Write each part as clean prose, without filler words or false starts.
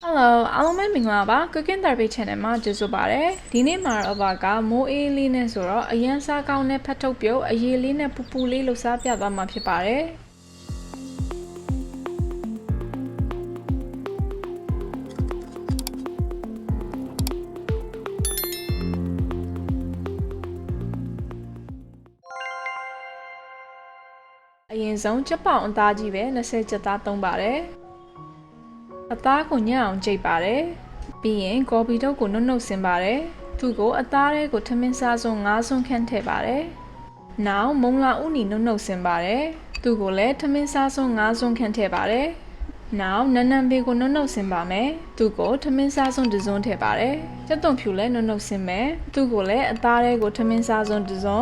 Hello,အားလုံးပဲမင်္ဂလာပါ Cooking Therapy Channel မှာကြိုဆိုပါရစေ။ဒီနေ့မှာတော့ဘာကမိုးအေးလေးနဲ့ဆိုတော့အရန်စားကောင်းတဲ့ဖတ်ထုတ်ပြုတ်အရေးလေးနဲ့ပူပူလေးလှူစားပြသွားမှာဖြစ်ပါတယ်။အရင်ဆုံးကြက်ပေါင်အသားကြီးပဲ20ကြက်သားသုံးပါတယ်။အသားကိုညံ့အောင်ကြိတ်ပါတယ်ပြီးရင်ကော်ပီတုပ်ကိုနှုတ်နှုတ်ဆင်းပါတယ်သူကိုအသားလေးကိုထမင်းစားစုံ9စုံခန့်ထည့်ပါတယ်နောက်မုံလာဥနီနှုတ်နှုတ်ဆင်းပါတယ်သူကိုလည်းထမင်းစားစုံ9စုံခန့်ထည့်ပါတယ်နောက်နန်းနန်းဘေးကိုနှုတ်နှုတ်ဆင်းပါမယ်သူကိုထမင်းစားစုံတစ်စုံထည့်ပါတယ်ကြက်သွန်ဖြူလည်းနှုတ်နှုတ်ဆင်းမယ်သူကိုလည်းအသားလေးကိုထမင်းစားစုံတစ်စုံ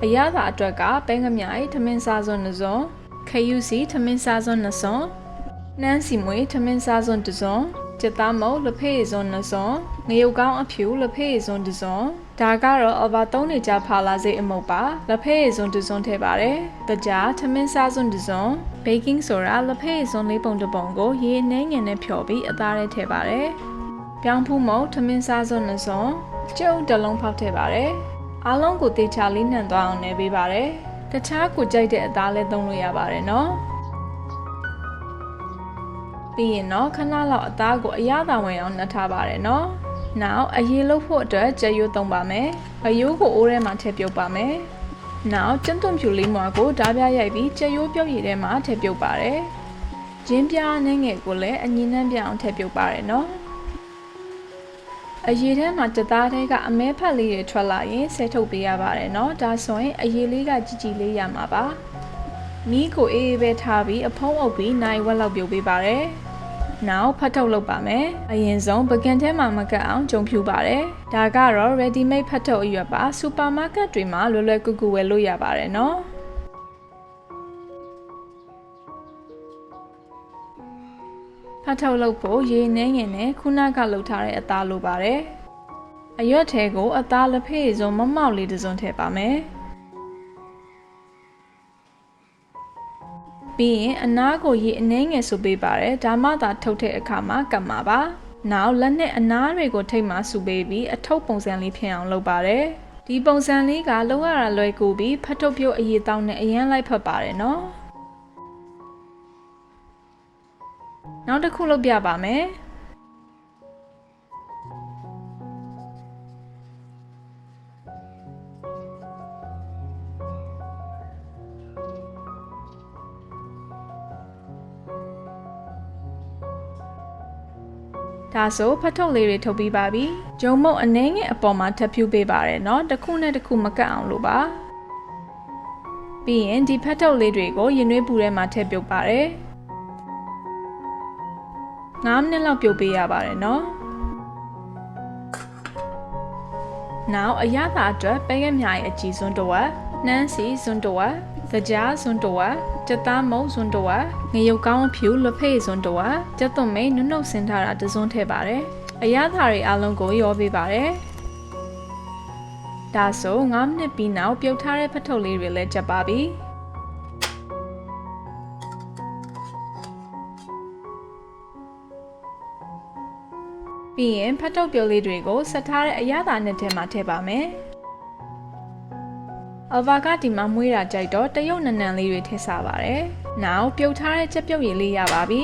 အရသာအတွက်ကပဲငမြိုင်ထမင်းစားစုံတစ်စုံခယူစီထမင်းစားစုံ2စုံနန်းစီမွေထမင်းစားစွန်းတစ်စုံကျက်သားမုတ်လက်ဖေးစွန်း2စုံငရုတ်ကောင်းအဖြူလက်ဖေးစွန်းတစ်စုံဒါကတော့ Elva 3နေကြဖာလာစိတ်အမုတ်ပါလက်ဖေးစွန်းတစ်စုံထည့်ပါတယ်တကြားထမင်းစားစွန်းတစ်စုံ baking soda လက်ဖေးစွန်း4ပုံတစ်ပုံကိုရေနှဲငယ်နဲ့ဖြော်ပြီးအသားထဲထည့်ပါတယ်ပြောင်းဖူးမုတ်ထမင်းစားစွန်း2စုံကျုပ်တစ်လုံးဖောက်ထည့်ပါတယ်အားလုံးကိုတေချာလေးနှံသွားအောင်နယ်ပေးပါတယ်တခြားကိုကြိုက်တဲ့အသားလည်းသုံးလို့ရပါတယ်နော်ပြီးရင်တော့ခဏလောက်အသားကိုအရသာဝင်အောင်နှက်ထားပါတယ်နော်။နောက်အရေးလုပ်ဖို့အတွက်ကြက်ရိုးသုံးပါမယ်။အယိုးကိုအိုးထဲမှာထည့်ပြုတ်ပါမယ်။နောက်ကျန်းသွန်ဖြူလေးမွားကိုဓာပြရိုက်ပြီးကြက်ရိုးပြုတ်ရည်ထဲမှာထည့်ပြုတ်ပါတယ်။ဂျင်းပြားနဲ့ငယ်ကိုလည်းအညီနှမ်းပြအောင်ထည့်ပြုတ်ပါတယ်နော်။အရေးထဲမှာကြက်သားထဲကအမဲဖက်လေးတွေထွက်လာရင်ဆဲထုတ်ပေးရပါတယ်နော်။ဒါဆိုရင်အရေးလေးကကြီးကြီးလေးရမှာပါ။မီးကိုအေးအေးပဲထားပြီးအဖုံးအုပ်ပြီးနိုင်ဝက်လောက်ပြုတ်ပေးပါတယ်။နောက်ဖတ်ထုတ်လုပ်ပါမယ်။အရင်ဆုံးပကံထဲမှာမကတ်အောင်ဂျုံဖြူပါတယ်။ဒါကတော့ ready made ဖတ်ထုတ်အရွက်ပါစူပါမားကတ်တွေမှာလွယ်လွယ်ကူကူဝယ်လို့ရပါတယ်နော်။ဖတ်ထုတ်လုပ်ဖို့ရေနှဲငယ်နဲ့ခုနကလှုပ်ထားတဲ့အသားလိုပါတယ်။အရွက်ထဲကိုအသားလက်ဖေးစုံမမောက်လေးတစ်စုံထည့်ပါမယ်။ပြီးရင်အနားကိုရေအနှဲငယ်ဆူပေးပါတယ်ဒါမှသာထုတ်တဲ့အခါမှာကတ်မှာပါနောက်လက်နဲ့အနားတွေကိုထိတ်မှဆူပေးပြီးအထုပ်ပုံစံလေးဖြစ်အောင်လုပ်ပါတယ်ဒီပုံစံလေးကလုံးဝလွယ်ကူပြီးဖတ်ထုတ်ပြုတ်အရေးတောင်းနဲ့အရန်လိုက်ဖက်ပါတယ်နော်နောက်တစ်ခုလုပ်ပြပါမယ်ဒါဆိုဖတ်ထုတ်လေးတွေထုတ်ပြီးပါပြီ။ဂျုံမုတ်အနှဲငယ်အပေါ်မှာထပ်ဖြူပေးပါတယ်နော်။တစ်ခုနဲ့တစ်ခုမကတ်အောင်လို့ပါ။ပြီးရင်ဒီဖတ်ထုတ်လေးတွေကိုရင်သွေးပူထဲမှာထည့်ပြုတ်ပါတယ်။9မိနစ်လောက်ပြုတ်ပေးရပါတယ်နော်။နောက်အရသာအတွက်ပဲကမြားရဲ့အကြည့်စွန်းတစ်ဝက်နှမ်းစီစွန်းတစ်ဝက်သကြားစွန်းတစ်ဝက်ကျက်သားမုတ်စွန်းတစ်ဝက်ငရုတ်ကောင်းအဖြူလက်ဖေးစွန်းတစ်ဝက်ကျက်သွန်မိတ်နှုတ်ဆင်းထားတာတစ်စွန်းထည့်ပါတယ်အရသာတွေအားလုံးကိုရောပေးပါတယ်ဒါဆို9မိနစ်ပြီးနောက်ပြုတ်ထားတဲ့ဖတ်ထုတ်လေးတွေလည်းချက်ပါပြီပြီးရင်ဖတ်ထုတ်ပြုတ်လေးတွေကိုဆက်ထားတဲ့အရသာနဲ့ထဲမှာထည့်ပါမယ်Elva ကဒီမှာမွေးတာကြိုက်တော့တရုတ်နန်းလေးတွေထည့်စားပါတယ်။နောက်ပြုတ်ထားတဲ့ချက်ပြုတ်ရည်လေးရပါပြီ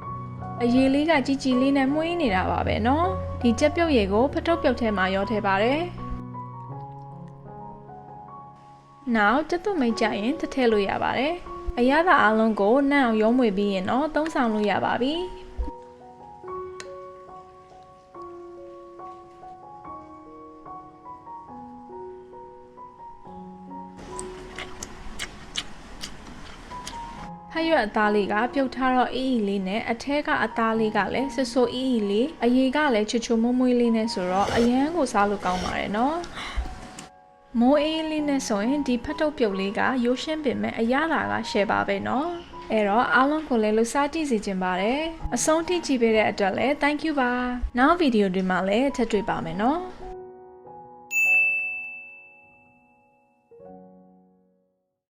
။အရည်လေးကကြီးကြီးလေးနဲ့မွေးနေတာပါပဲနော်။ဒီချက်ပြုတ်ရည်ကိုဖတ်ထုတ်ပြုတ်ထဲမှာရောထည့်ပါတယ်။နောက်ကျက်သွန်မိတ်ကြရင်ထည့်လို့ရပါတယ်။အရသာအလုံးကိုနှံ့အောင်ရောမွေပြီးရင်တော့သုံးဆောင်လို့ရပါပြီ။ဖရွက်အသားလေးကပြုတ်ထားတော့အေးအေးလေးနဲ့အထဲကအသားလေးကလည်းဆဆိုအေးအေးလေးအရေကလည်းချွတ်ချွတ်မွမွေးလေးနဲ့ဆိုတော့အရန်ကိုစားလို့ကောင်းပါတယ်နော်မိုးအေးလေးနဲ့ဆိုရင်ဒီဖတ်ထုတ်ပြုတ်လေးကရိုးရှင်းပင်မဲ့အရသာကရှယ်ပါပဲနော်အဲ့တော့အားလုံးကိုလည်းလှူစားကြည့်စီခြင်းပါတယ်အဆုံးထိကြည့်ပေးတဲ့အတွက်လည်း thank you ပါနောက်ဗီဒီယိုတွေမှာလည်းထပ်တွေ့ပါမယ်နော်